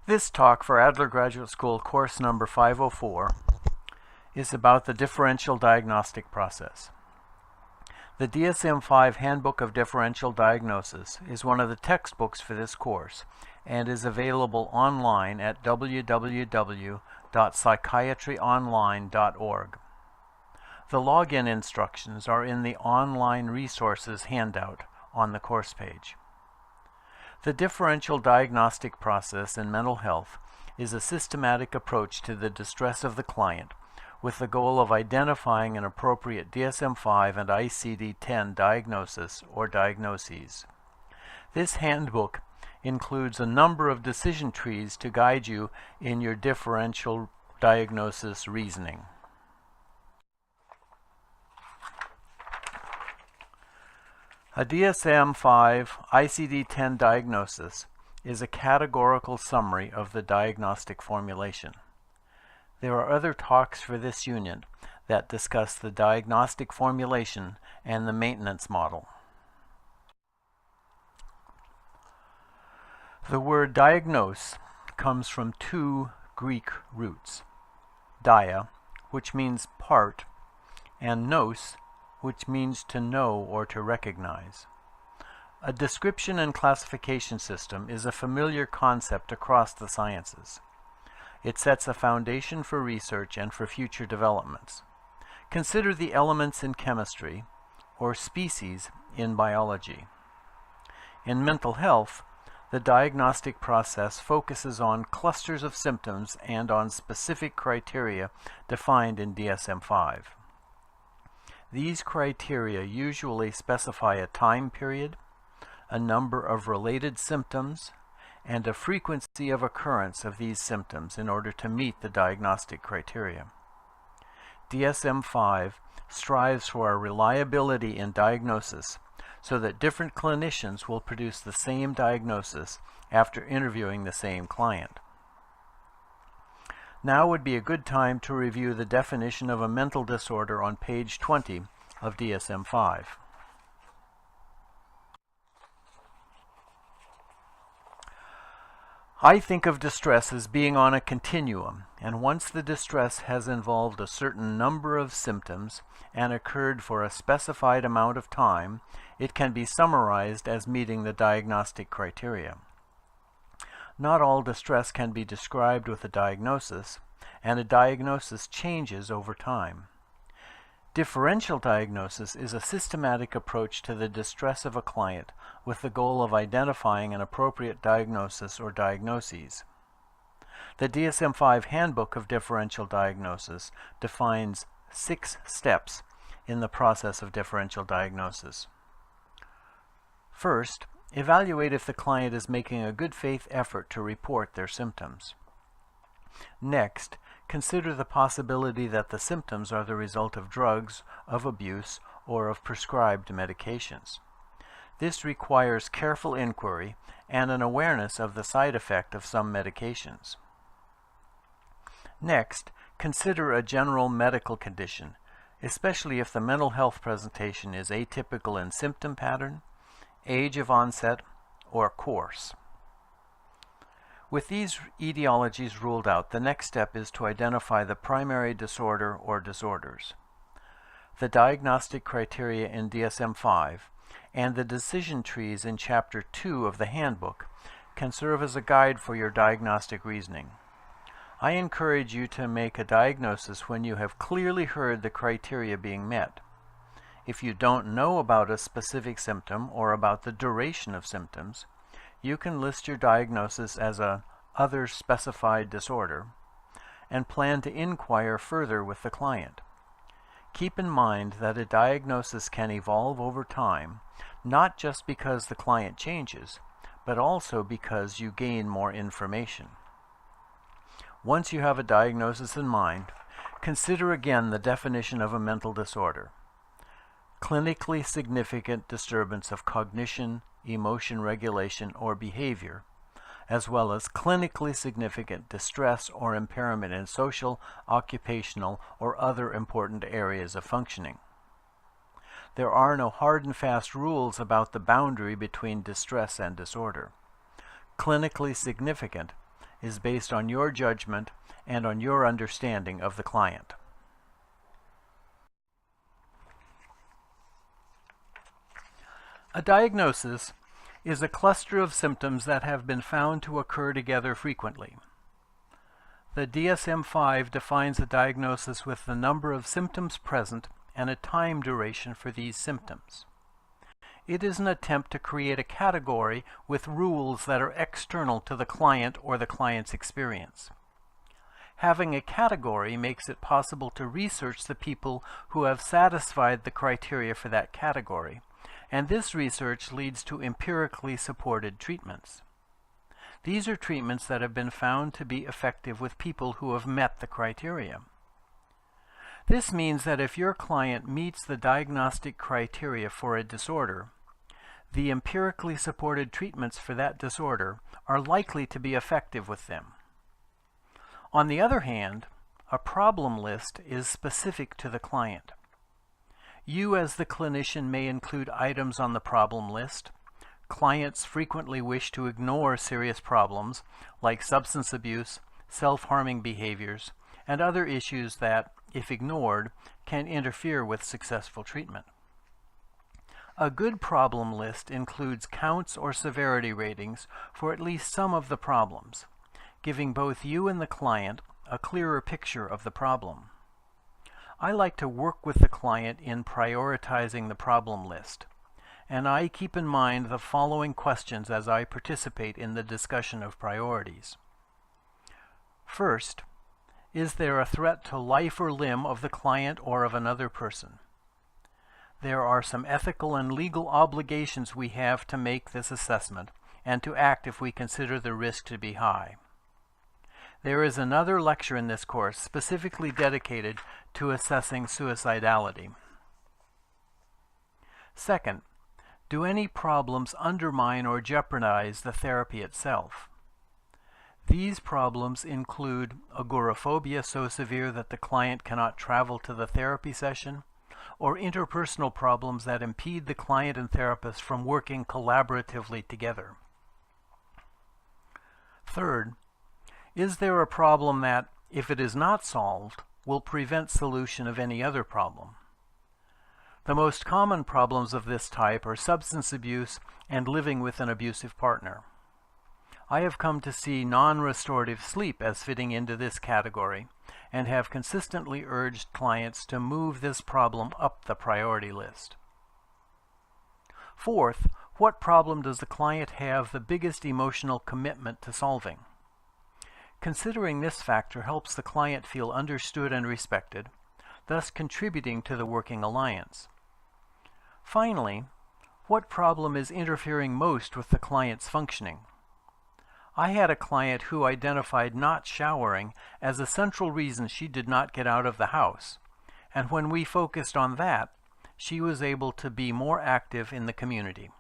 This talk for Adler Graduate School course number 504 is about the differential diagnostic process. The DSM-5 Handbook of Differential Diagnosis is one of the textbooks for this course and is available online at www.psychiatryonline.org. The login instructions are in the Online Resources handout on the course page. The differential diagnostic process in mental health is a systematic approach to the distress of the client with the goal of identifying an appropriate DSM-5 and ICD-10 diagnosis or diagnoses. This handbook includes a number of decision trees to guide you in your differential diagnosis reasoning. A DSM-5 ICD-10 diagnosis is a categorical summary of the diagnostic formulation. There are other talks for this unit that discuss the diagnostic formulation and the maintenance model. The word diagnose comes from two Greek roots, dia, which means part, and nous, which means to know or to recognize. A description and classification system is a familiar concept across the sciences. It sets a foundation for research and for future developments. Consider the elements in chemistry or species in biology. In mental health, the diagnostic process focuses on clusters of symptoms and on specific criteria defined in DSM-5. These criteria usually specify a time period, a number of related symptoms, and a frequency of occurrence of these symptoms in order to meet the diagnostic criteria. DSM-5 strives for a reliability in diagnosis so that different clinicians will produce the same diagnosis after interviewing the same client. Now would be a good time to review the definition of a mental disorder on page 20 of DSM-5. I think of distress as being on a continuum, and once the distress has involved a certain number of symptoms and occurred for a specified amount of time, it can be summarized as meeting the diagnostic criteria. Not all distress can be described with a diagnosis, and a diagnosis changes over time. Differential diagnosis is a systematic approach to the distress of a client with the goal of identifying an appropriate diagnosis or diagnoses. The DSM-5 Handbook of Differential Diagnosis defines 6 steps in the process of differential diagnosis. First, evaluate if the client is making a good faith effort to report their symptoms. Next, consider the possibility that the symptoms are the result of drugs, of abuse, or of prescribed medications. This requires careful inquiry and an awareness of the side effect of some medications. Next, consider a general medical condition, especially if the mental health presentation is atypical in symptom pattern, age of onset, or course. With these etiologies ruled out, the next step is to identify the primary disorder or disorders. The diagnostic criteria in DSM-5 and the decision trees in Chapter 2 of the Handbook can serve as a guide for your diagnostic reasoning. I encourage you to make a diagnosis when you have clearly heard the criteria being met. If you don't know about a specific symptom or about the duration of symptoms, you can list your diagnosis as a other specified disorder and plan to inquire further with the client. Keep in mind that a diagnosis can evolve over time, not just because the client changes, but also because you gain more information. Once you have a diagnosis in mind, consider again the definition of a mental disorder. Clinically significant disturbance of cognition, emotion regulation, or behavior, as well as clinically significant distress or impairment in social, occupational, or other important areas of functioning. There are no hard and fast rules about the boundary between distress and disorder. Clinically significant is based on your judgment and on your understanding of the client. A diagnosis is a cluster of symptoms that have been found to occur together frequently. The DSM-5 defines a diagnosis with the number of symptoms present and a time duration for these symptoms. It is an attempt to create a category with rules that are external to the client or the client's experience. Having a category makes it possible to research the people who have satisfied the criteria for that category, and this research leads to empirically supported treatments. These are treatments that have been found to be effective with people who have met the criteria. This means that if your client meets the diagnostic criteria for a disorder, the empirically supported treatments for that disorder are likely to be effective with them. On the other hand, a problem list is specific to the client. You as the clinician may include items on the problem list. Clients frequently wish to ignore serious problems like substance abuse, self-harming behaviors, and other issues that, if ignored, can interfere with successful treatment. A good problem list includes counts or severity ratings for at least some of the problems, giving both you and the client a clearer picture of the problem. I like to work with the client in prioritizing the problem list, and I keep in mind the following questions as I participate in the discussion of priorities. First, is there a threat to life or limb of the client or of another person? There are some ethical and legal obligations we have to make this assessment and to act if we consider the risk to be high. There is another lecture in this course specifically dedicated to assessing suicidality. Second, do any problems undermine or jeopardize the therapy itself? These problems include agoraphobia so severe that the client cannot travel to the therapy session, or interpersonal problems that impede the client and therapist from working collaboratively together. Third, is there a problem that, if it is not solved, will prevent solution of any other problem? The most common problems of this type are substance abuse and living with an abusive partner. I have come to see non-restorative sleep as fitting into this category and have consistently urged clients to move this problem up the priority list. Fourth, what problem does the client have the biggest emotional commitment to solving? Considering this factor helps the client feel understood and respected, thus contributing to the working alliance. Finally, what problem is interfering most with the client's functioning? I had a client who identified not showering as a central reason she did not get out of the house, and when we focused on that, she was able to be more active in the community.